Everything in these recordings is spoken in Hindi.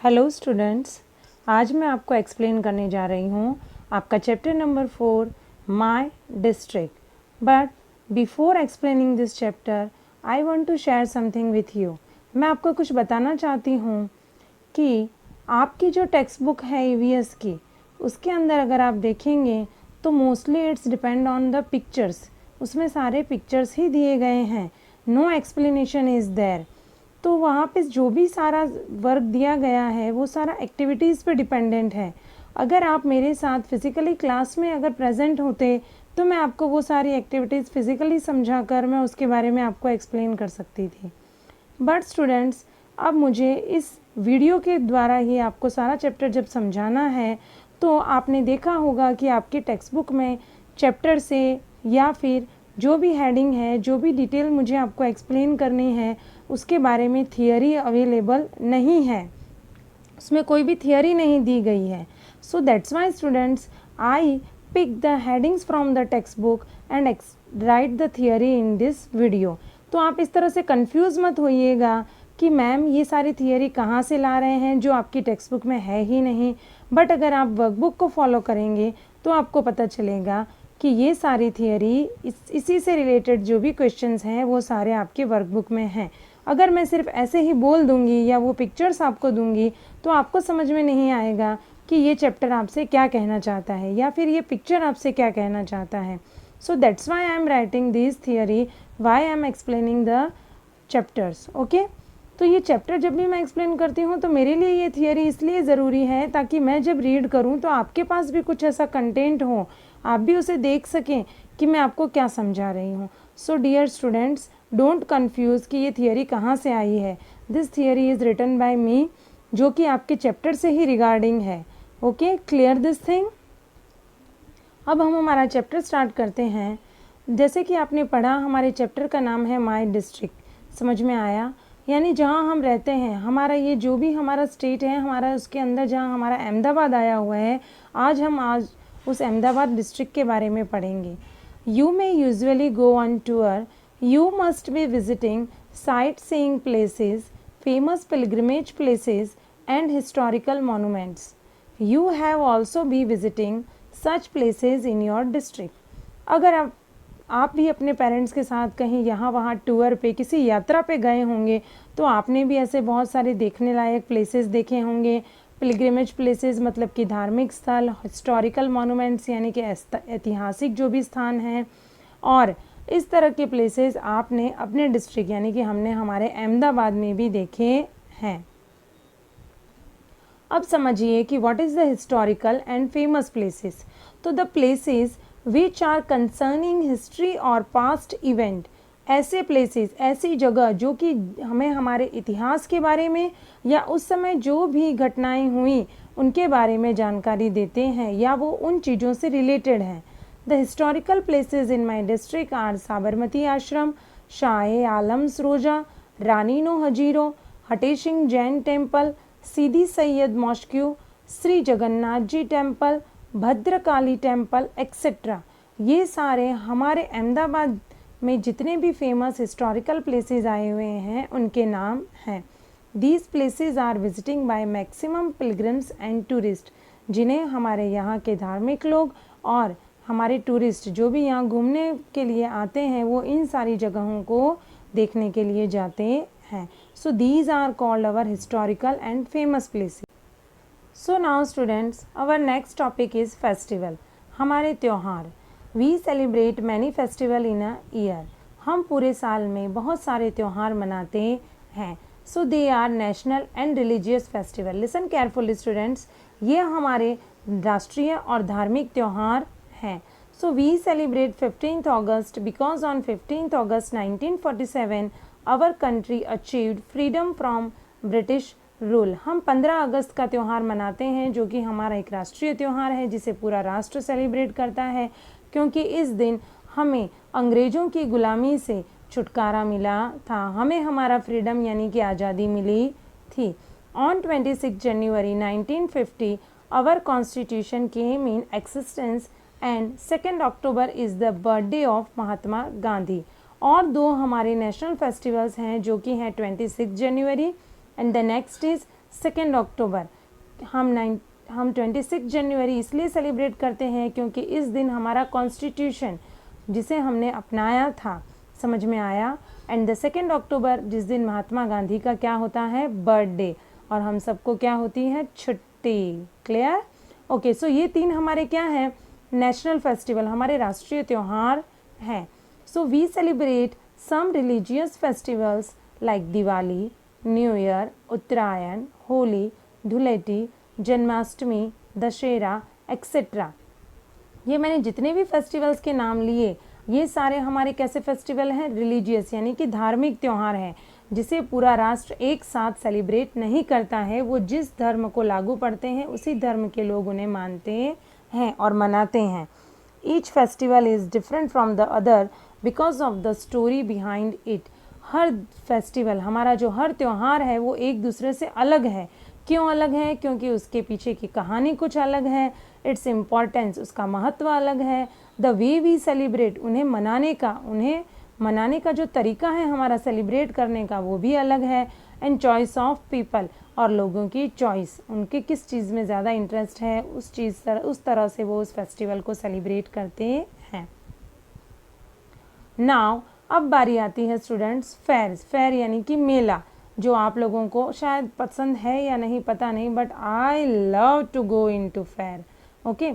हेलो स्टूडेंट्स, आज मैं आपको एक्सप्लेन करने जा रही हूँ आपका chapter number 4 my district. But before explaining this chapter I want to share something with you. मैं आपको कुछ बताना चाहती हूँ कि आपकी जो टेक्स्ट बुक है ईवीएस की, उसके अंदर अगर आप देखेंगे तो mostly it's depend on the pictures. उसमें सारे पिक्चर्स ही दिए गए हैं, नो एक्सप्लेनेशन इज़ देयर। तो वहाँ पे जो भी सारा वर्क दिया गया है वो सारा एक्टिविटीज़ पे डिपेंडेंट है। अगर आप मेरे साथ फिज़िकली क्लास में अगर प्रेजेंट होते तो मैं आपको वो सारी एक्टिविटीज़ फिज़िकली समझा कर मैं उसके बारे में आपको एक्सप्लेन कर सकती थी। बट स्टूडेंट्स, अब मुझे इस वीडियो के द्वारा ही आपको सारा चैप्टर जब समझाना है तो आपने देखा होगा कि आपके टेक्स्ट बुक में चैप्टर से या फिर जो भी हेडिंग है, जो भी डिटेल मुझे आपको एक्सप्लेन करनी है, उसके बारे में थियरी अवेलेबल नहीं है, उसमें कोई भी थियरी नहीं दी गई है। So that's why students I pick the headings from the text book and write the theory in this video. तो आप इस तरह से कंफ्यूज मत होइएगा कि मैम ये सारी थियरी कहाँ से ला रहे हैं जो आपकी टेक्स्ट बुक में है ही नहीं। बट अगर आप वर्कबुक को फॉलो करेंगे तो आपको पता चलेगा कि ये सारी थियरी इसी से रिलेटेड जो भी क्वेश्चंस हैं वो सारे आपके वर्कबुक में हैं। अगर मैं सिर्फ ऐसे ही बोल दूंगी या वो पिक्चर्स आपको दूंगी तो आपको समझ में नहीं आएगा कि ये चैप्टर आपसे क्या कहना चाहता है या फिर ये पिक्चर आपसे क्या कहना चाहता है। So that's why I am writing this theory, why I am explaining the chapters. Okay, तो ये चैप्टर जब भी मैं एक्सप्लेन करती हूँ तो मेरे लिए ये थियरी इसलिए ज़रूरी है ताकि मैं जब रीड करूँ तो आपके पास भी कुछ ऐसा कंटेंट हो, आप भी उसे देख सकें कि मैं आपको क्या समझा रही हूँ। So dear students, don't confuse कि ये थियरी कहाँ से आई है। This theory is written by me, जो कि आपके चैप्टर से ही रिगार्डिंग है। Okay, clear this thing. अब हम हमारा चैप्टर स्टार्ट करते हैं। जैसे कि आपने पढ़ा, हमारे चैप्टर का नाम है माय डिस्ट्रिक्ट। समझ में आया? यानी जहाँ हम रहते हैं, हमारा ये जो भी हमारा स्टेट है, हमारा उसके अंदर जहाँ हमारा अहमदाबाद आया हुआ है, आज उस अहमदाबाद डिस्ट्रिक्ट के बारे में पढ़ेंगे। You may usually go on tour, you must be visiting sightseeing places, famous pilgrimage places and historical monuments. You have also be visiting such places in your district. अगर आप भी अपने पेरेंट्स के साथ कहीं यहाँ वहाँ टूर पे, किसी यात्रा पे गए होंगे तो आपने भी ऐसे बहुत सारे देखने लायक प्लेसेस देखे होंगे। पिलग्रिमेज प्लेसेस मतलब कि धार्मिक स्थल, हिस्टोरिकल मॉन्यूमेंट्स यानी कि ऐतिहासिक जो भी स्थान हैं, और इस तरह के प्लेसेस आपने अपने डिस्ट्रिक्ट यानी कि हमने हमारे अहमदाबाद में भी देखे हैं। अब समझिए कि what is the historical and famous places. तो the places which are concerning history और पास्ट इवेंट, ऐसे प्लेसेस, ऐसी जगह जो कि हमें हमारे इतिहास के बारे में या उस समय जो भी घटनाएं हुई उनके बारे में जानकारी देते हैं या वो उन चीज़ों से रिलेटेड हैं। The historical places in my district are Sabarmati Ashram, Shah-e-Alam's Roja, Rani No Hajiro, Hateshing Jain Temple, Sidi Sayyid Mosque, Sri Jagannath Ji Temple, Bhadrakali temple etcetera. ये सारे हमारे अहमदाबाद में जितने भी फेमस हिस्टोरिकल प्लेसेस आए हुए हैं उनके नाम हैं। These places are visiting by maximum pilgrims and tourist, जिन्हें हमारे यहाँ के धार्मिक लोग और हमारे टूरिस्ट जो भी यहाँ घूमने के लिए आते हैं वो इन सारी जगहों को देखने के लिए जाते हैं। So these are called our historical and famous places. So now students, our next topic is festival, हमारे त्यौहार। We celebrate many festival in a year, हम पूरे साल में बहुत सारे त्यौहार मनाते हैं। So they are national and religious festival. Listen carefully students, ये हमारे राष्ट्रीय और धार्मिक त्यौहार हैं। So we celebrate 15th August because on 15th August 1947 our country achieved freedom from British rule. हम 15 अगस्त का त्यौहार मनाते हैं जो कि हमारा एक राष्ट्रीय त्यौहार है जिसे पूरा राष्ट्र सेलिब्रेट करता है, क्योंकि इस दिन हमें अंग्रेज़ों की गुलामी से छुटकारा मिला था, हमें हमारा फ्रीडम यानी कि आज़ादी मिली थी। On 26 January 1950 our constitution came in existence and 2 October is the birthday of Mahatma Gandhi. और दो हमारे नेशनल फेस्टिवल्स हैं जो कि हैं 26 जनवरी एंड द नेक्स्ट इज़ 2 अक्टूबर हम 26 जनवरी इसलिए सेलिब्रेट करते हैं क्योंकि इस दिन हमारा कॉन्स्टिट्यूशन जिसे हमने अपनाया था, समझ में आया। एंड द 2 अक्टूबर जिस दिन महात्मा गांधी का क्या होता है, बर्थडे, और हम सबको क्या होती है, छुट्टी। क्लियर? ओके, सो ये 3 हमारे क्या हैं, नेशनल फेस्टिवल, हमारे राष्ट्रीय त्यौहार हैं। So we celebrate some religious festivals like Diwali, new year, Uttarayan, Holi, Dhuleti, Janmashtami, Dussehra etcetera. ये मैंने जितने भी फेस्टिवल्स के नाम लिए, ये सारे हमारे कैसे फेस्टिवल हैं, रिलीजियस, यानी कि धार्मिक त्यौहार हैं, जिसे पूरा राष्ट्र एक साथ सेलिब्रेट नहीं करता है। वो जिस धर्म को लागू पड़ते हैं उसी धर्म के लोग उन्हें मानते हैं और मनाते हैं। Each festival is different from the other because of the story behind it. Her festival, हमारा जो हर त्यौहार है वो एक दूसरे से अलग है। क्यों अलग है? क्योंकि उसके पीछे की कहानी कुछ अलग है, इट्स इम्पॉर्टेंस, उसका महत्व अलग है, द वे वी सेलिब्रेट, उन्हें मनाने का जो तरीका है हमारा सेलिब्रेट करने का वो भी अलग है, एंड चॉइस ऑफ पीपल, और लोगों की चॉइस, उनके किस चीज़ में ज़्यादा इंटरेस्ट है उस तरह से वो उस फेस्टिवल को सेलिब्रेट करते हैं। नाउ अब बारी आती है स्टूडेंट्स फेयर्स। फेयर यानी कि मेला, जो आप लोगों को शायद पसंद है या नहीं पता नहीं, but I love to go in to fair. Okay,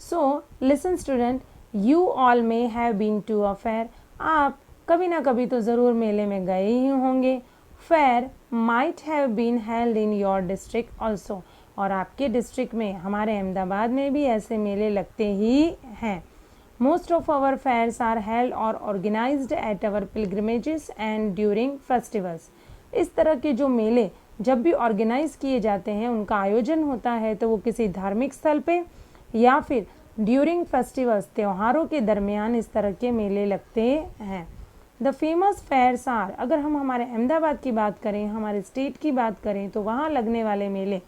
so listen student, you all may have been to a fair. आप कभी ना कभी तो ज़रूर मेले में गए ही होंगे। Fair might have been held in your district also, और आपके डिस्ट्रिक्ट में, हमारे अहमदाबाद में भी ऐसे मेले लगते ही हैं। Most of our fairs are held or organized at our pilgrimages and during festivals. इस तरह के जो मेले जब भी ऑर्गेनाइज किए जाते हैं, उनका आयोजन होता है तो वो किसी धार्मिक स्थल पे या फिर ड्यूरिंग फेस्टिवल्स, त्योहारों के दरमियान इस तरह के मेले लगते हैं। द फेमस फेयर्स आर, अगर हम हमारे अहमदाबाद की बात करें, हमारे स्टेट की बात करें, तो वहाँ लगने वाले मेले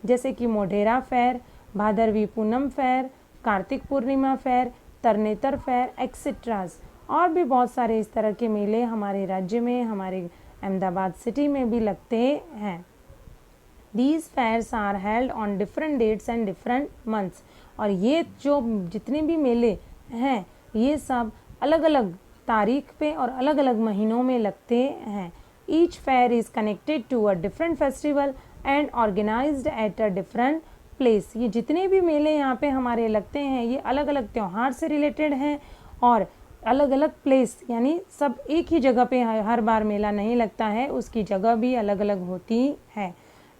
जैसे कि Modhera fair, Bhadarvi Poonam fair, Kartik Purnima fair, तरनेतर fair एक्सेट्राज, और भी बहुत सारे इस तरह के मेले हमारे राज्य में, हमारे अहमदाबाद सिटी में भी लगते हैं। These fairs are held on different dates and different months, और ये जो जितने भी मेले हैं ये सब अलग अलग तारीख पे और अलग अलग महीनों में लगते हैं। Each fair is connected to a different festival and organized at a different place. ये जितने भी मेले यहाँ पे हमारे लगते हैं ये अलग अलग त्यौहार से रिलेटेड हैं और अलग अलग प्लेस, यानी सब एक ही जगह पे हर बार मेला नहीं लगता है, उसकी जगह भी अलग अलग होती है।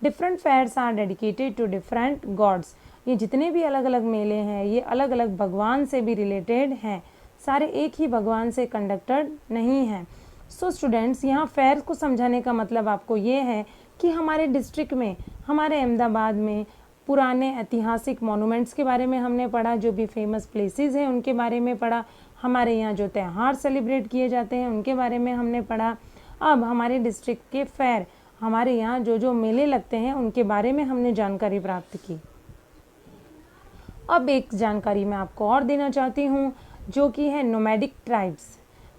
Different fairs are dedicated to different gods. ये जितने भी अलग अलग मेले हैं ये अलग अलग भगवान से भी रिलेटेड हैं, सारे एक ही भगवान से कंडक्टेड नहीं हैं। सो स्टूडेंट्स, यहाँ फेयर को समझाने का मतलब आपको ये है कि हमारे डिस्ट्रिक्ट में, हमारे अहमदाबाद में पुराने ऐतिहासिक मॉन्यूमेंट्स के बारे में हमने पढ़ा, जो भी फेमस प्लेसेस हैं उनके बारे में पढ़ा, हमारे यहाँ जो त्यौहार सेलिब्रेट किए जाते हैं उनके बारे में हमने पढ़ा। अब हमारे डिस्ट्रिक्ट के फेयर, हमारे यहाँ जो जो मेले लगते हैं उनके बारे में हमने जानकारी प्राप्त की। अब एक जानकारी मैं आपको और देना चाहती हूँ जो कि है नोमैडिक ट्राइब्स।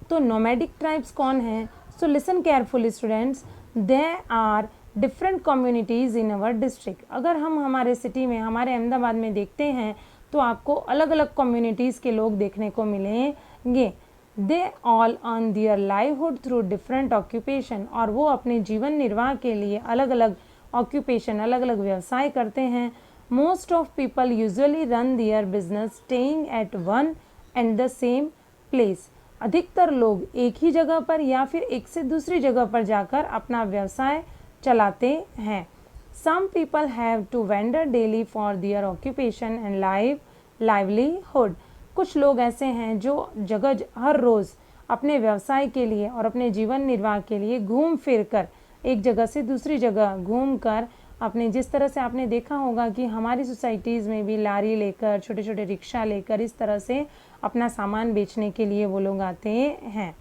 तो नोमैडिक ट्राइब्स कौन हैं? So listen carefully students, they are different communities in our district. अगर हम हमारे सिटी में, हमारे अहमदाबाद में देखते हैं तो आपको अलग अलग कम्युनिटीज़ के लोग देखने को मिलेंगे। They all earn there livelihood through different occupation, और वो अपने जीवन निर्वाह के लिए अलग अलग ऑक्यूपेशन, अलग अलग व्यवसाय करते हैं। Most of people usually run their business staying at one and the same place. अधिकतर लोग एक ही जगह पर या फिर एक से दूसरी जगह पर जाकर अपना व्यवसाय चलाते हैं। Some people have to wander daily for their occupation and livelihood. कुछ लोग ऐसे हैं जो जगह हर रोज़ अपने व्यवसाय के लिए और अपने जीवन निर्वाह के लिए घूम फिर कर, एक जगह से दूसरी जगह घूम कर अपने, जिस तरह से आपने देखा होगा कि हमारी सोसाइटीज़ में भी लारी लेकर, छोटे छोटे रिक्शा लेकर इस तरह से अपना सामान बेचने के लिए वो लोग आते हैं।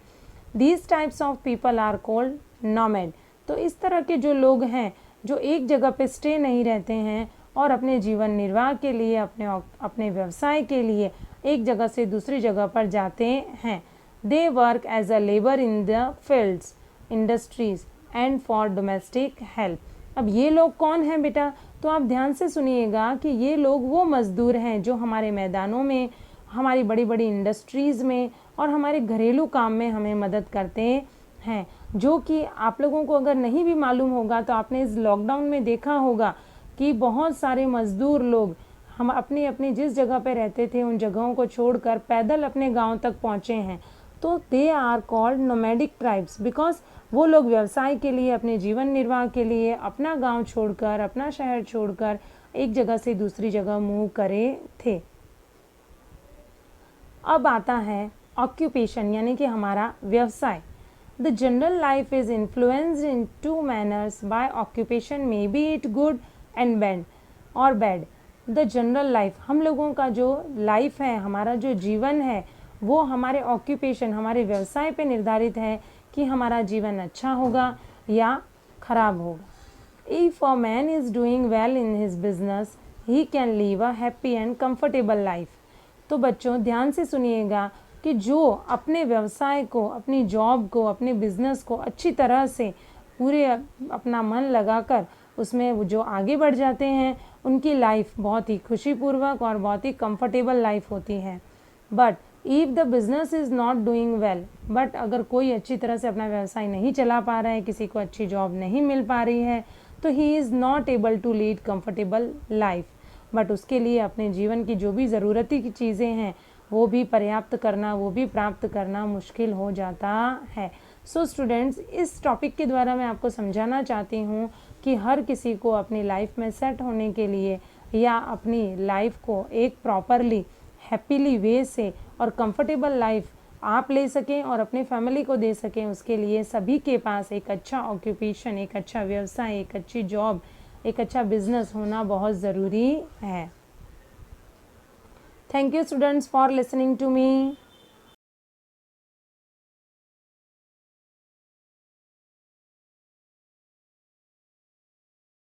These types of people are called nomad. तो इस तरह के जो लोग हैं जो एक जगह पे स्टे नहीं रहते हैं और अपने जीवन निर्वाह के लिए, अपने व्यवसाय के लिए एक जगह से दूसरी जगह पर जाते हैं। They work as a labour in the fields, industries and for domestic help. अब ये लोग कौन हैं बेटा? तो आप ध्यान से सुनिएगा कि ये लोग वो मज़दूर हैं जो हमारे मैदानों में, हमारी बड़ी बड़ी इंडस्ट्रीज़ में और हमारे घरेलू काम में हमें मदद करते हैं। जो कि आप लोगों को अगर नहीं भी मालूम होगा तो आपने इस लॉकडाउन में देखा होगा कि बहुत सारे मज़दूर लोग हम अपनी अपनी जिस जगह पे रहते थे उन जगहों को छोड़कर पैदल अपने गांव तक पहुंचे हैं। तो they are called nomadic tribes because वो लोग व्यवसाय के लिए, अपने जीवन निर्वाह के लिए अपना गांव छोड़कर, अपना शहर छोड़कर एक जगह से दूसरी जगह मूव करे थे। अब आता है ऑक्यूपेशन यानी कि हमारा व्यवसाय। The general life is influenced in two manners by occupation, may be it good and bad और बैड। द जनरल लाइफ, हम लोगों का जो लाइफ है, हमारा जो जीवन है, वो हमारे ऑक्यूपेशन, हमारे व्यवसाय पे निर्धारित है कि हमारा जीवन अच्छा होगा या खराब होगा। If a man is doing well in his business, he can leave a happy and comfortable life. तो बच्चों ध्यान से सुनिएगा कि जो अपने व्यवसाय को, अपनी जॉब को, अपने बिजनेस को अच्छी तरह से पूरे अपना मन लगाकर उसमें जो आगे बढ़ जाते हैं, उनकी लाइफ बहुत ही खुशीपूर्वक और बहुत ही कंफर्टेबल लाइफ होती है। But if the business is not doing well, but अगर कोई अच्छी तरह से अपना व्यवसाय नहीं चला पा रहा है, किसी को अच्छी जॉब नहीं मिल पा रही है, तो he is not able to lead comfortable life. बट उसके लिए अपने जीवन की जो भी ज़रूरती की चीज़ें हैं वो भी पर्याप्त करना, वो भी प्राप्त करना मुश्किल हो जाता है। सो स्टूडेंट्स, इस टॉपिक के द्वारा मैं आपको समझाना चाहती हूँ कि हर किसी को अपनी लाइफ में सेट होने के लिए या अपनी लाइफ को एक प्रॉपरली हैप्पीली वे से और कंफर्टेबल लाइफ आप ले सकें और अपने फैमिली को दे सकें, उसके लिए सभी के पास एक अच्छा ऑक्यूपेशन, एक अच्छा व्यवसाय, एक अच्छी जॉब, एक अच्छा बिजनेस होना बहुत ज़रूरी है। Thank you students for listening to me.